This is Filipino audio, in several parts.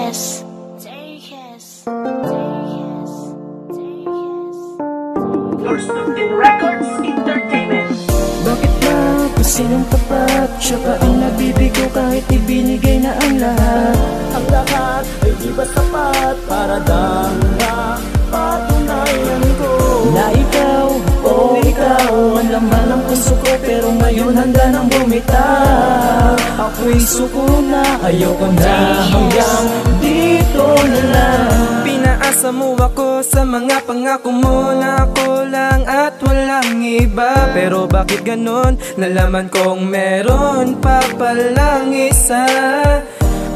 his. First in Records Entertainment. Bakit ba sinong tapat? Siya pa ang nabibigo kahit ibinigay na ang lahat. Ang lahat ay di ba sapat para patunayan ko Na ikaw, oh ikaw, ang laman ng puso ko. Pero ngayon handa nang bumitaw. Ako'y suko na, ayoko na, hanggang dito na lang. Pinaasa mo ako sa mga pangako mo na ako lang at walang iba. Pero bakit ganon? Nalaman kong meron pa palang isa.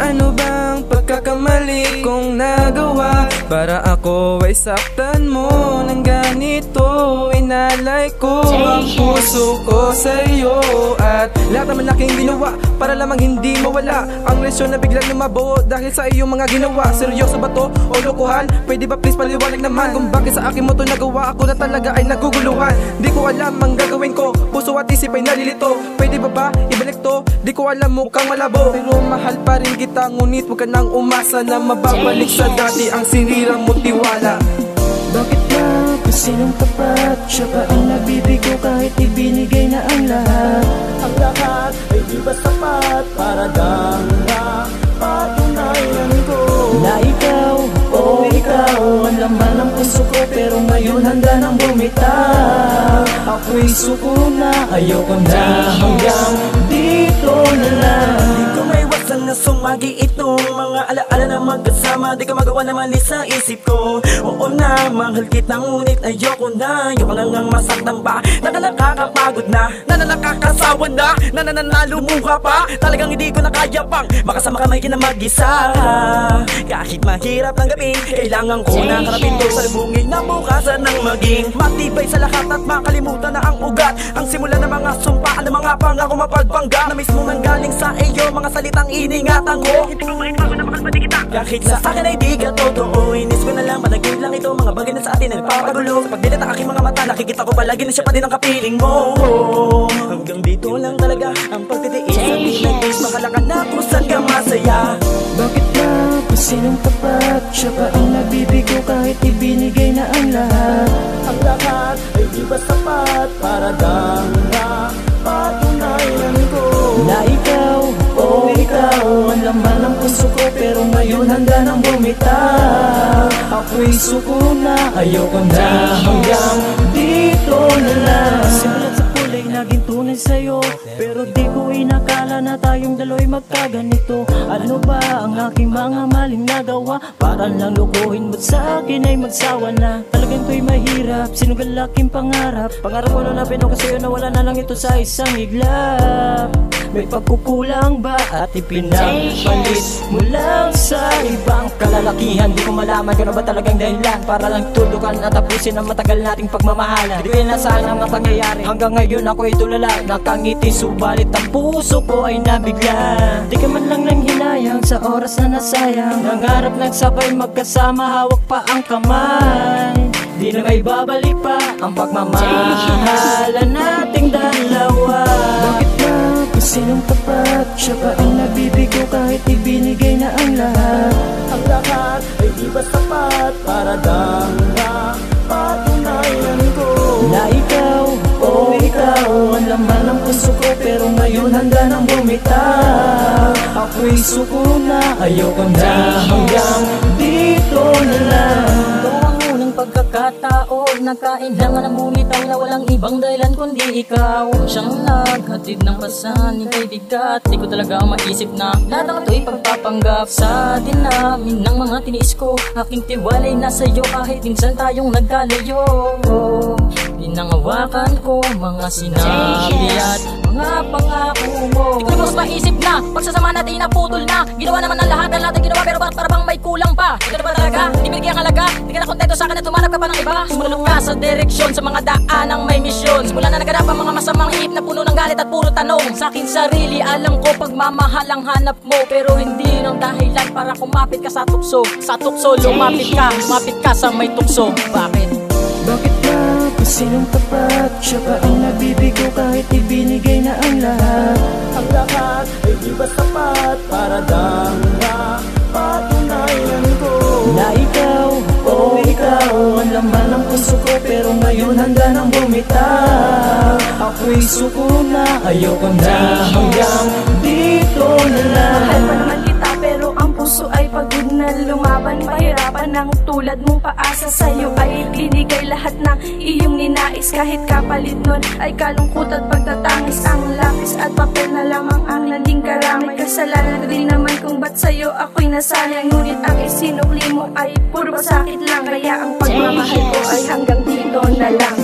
Ano bang pagkakamali kong nagawa para ako ay saktan mo ng ganito? Inalay ko ang puso ko sa'yo at lahat naman aking ginawa para lamang hindi mawala ang lesyon na biglang lumabaw dahil sa iyong mga ginawa. Seryoso ba to o lokohan? Pwede ba please paliwanag naman kung bakit sa akin mo to nagawa? Ako na talaga ay naguguluhan. Di ko alam ang gagawin ko, puso at isip ay nalilito. Pwede ba ibalik to? Di ko alam, mukhang malabo. Pero mahal pa rin kita, ngunit huwag ka nang umasa na mababalik sa dati ang sinirang mo tiwala. Bakit ba sinong tapat? Siya pa ang nabibigo kahit ibinigay na ang lahat. Ang lahat ay di ba sapat para patunayan ko Na ikaw, oh ikaw, ang laman ng puso ko. Pero ngayon handa nang bumitaw. Ako'y suko na, ayoko na, hanggang dito na lang. Di ko maiwasan na sumagi itong mga alaala na magkasama. Di ka magawa na mali sa isip ko. Oo na, mahal kita ngunit ayoko na. Ayoko na ngang masaktan pa. Nakakapagod na, nakakasawa na, nanalumuha pa. Talagang hindi ko na kaya pang makasama ka may kinamag-isa. Kahit mahirap tanggapin, kailangan ko na harapin to. Salubungin na bukasan ng maging matibay sa lahat at makalimutan na ang ugat. Ang simula ng mga sumpaan ng mga pangako mapagpangga na mismo nanggaling sa iyo, mga salitang iningatan ko. Hindi ko maibago na makalpati kita. Kahit sa akin ay di ka totoo, inis ko na lang, panagin lang ito. Mga bagay na sa atin ay nagpapagulo. Sa pagdilat ng aking mga mata, nakikita ko palagi na siya pa din ang kapiling mo. Hanggang dito lang talaga ang pagtitiis. Sa pinag-is, makalakan na kung saan ka masaya. Bakit ba sinong tapat? Siya pa ang nabibigo kahit ibinigay na ang lahat. Ang lahat ay di ba sapat para patunayan ko Na ikaw, oh ikaw, ang laman ng puso ko. Pero ngayon handa nang bumitaw. Ako'y suko na, ayoko na, hanggang dito na lang. Simulat sa kulay naging tunay sa'yo, pero di ko inakala na tayong daloy magkaganito. Ano ba ang aking mga maling nagawa para lang lukuhin mo't sa akin ay magsawa na? Talagang to'y mahirap, sinugal aking pangarap. Pangarap ko na napino kasi yun, nawala na lang ito sa isang iglap. May pagkukulang ba at ipinapalit mo lang sa ibang kalalakihan? Di ko malaman kung ano ba talagang dahilan para lang tulukan at tapusin ang matagal nating pagmamahalan. Di ko inasahan ang mga pangyayari, hanggang ngayon ako ay tulala. Nakangiti subalit ang puso ko ay nabigla. Di ka man lang nang hinayang sa oras na nasayang. Nangarap ng sabay magkasama, hawak pa ang kamay. Di na may babalik pa ang pagmamahalan nating dalawa. Bakit ba sinong tapat? Siya pa ang nabibigo kahit ibinigay na ang lahat. Ang lahat ay di ba sapat para patunayan ko Na ikaw, oh ikaw, ang laman ng puso ko. Pero ngayon handa nang bumitaw. Ako'y suko na, ayoko na, hanggang dito na lang. Ito ang unang pagkakataon, nagkailangan ng bumitaw na walang ibang dahilan kundi ikaw. Siyang naghatid ng pasanin kay bigat. Di ko talaga maisip na lahat ng ito'y pagpapanggap. Sa atin namin ng mga tiniis ko, aking tiwalay na sa'yo kahit minsan tayong nagkalayo. Pinangawakan ko mga sinabi at mga pangako mo. Di ko mas maisip na pagsasama natin naputol na. Ginawa naman ang lahat ng lahat ginawa, pero para bang may kulang pa. Ito na ba talaga? Di binigyan halaga? Di ka na kontento sa akin at tumanap ka pa ng iba. Sumunod ka sa direksyon sa mga daanang may misyon. Simula na naganap ang mga masamang ihip na puno ng galit at puro tanong. Sa akin sarili alam ko pagmamahal ang hanap mo, pero hindi ng dahilan para kumapit ka sa tukso. Sa tukso lumapit ka sa may tukso. Bakit? Bakit ba sinong tapat? Siya pa ang nabibigo kahit ibinigay na ang lahat. Ang lahat ay di ba sapat para patunayan patunayan ko na ikaw, oh ikaw ang laman ng puso ko, pero ngayon handa nang bumitaw. Ako'y suko na, ayoko na, hanggang dito na lang. Mahal pa naman kita pero ang puso ay pagod na lumaban. Pahirapan ng tulad mong paasa, sa'yo ay binigay lahat ng iyong ninais. Kahit kapalit nun ay kalungkot at pagtatangis. Ang lapis at papel na lamang ang naging karamay. Kasalanan din naman kung ba't sa'yo ako'y nasayang. Ngunit ang isinukli mo ay puro sakit lang. Kaya ang pagmamahal ko ay hanggang dito na lang.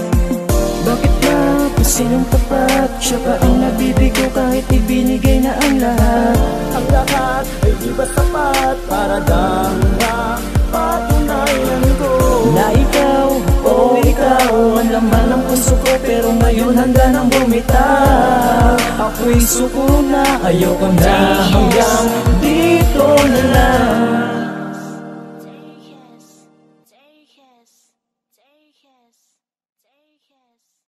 Bakit ba sinong tapat? Siya pa ang nabibigo kahit ibinigay na ang lahat. Ang lahat ay di ba sapat para lang patunayan ko Na ikaw, oh ikaw ang laman ng puso ko, pero ngayon handa nang bumitaw. Ako'y suko na, ayoko na, hanggang dito na lang. Take his.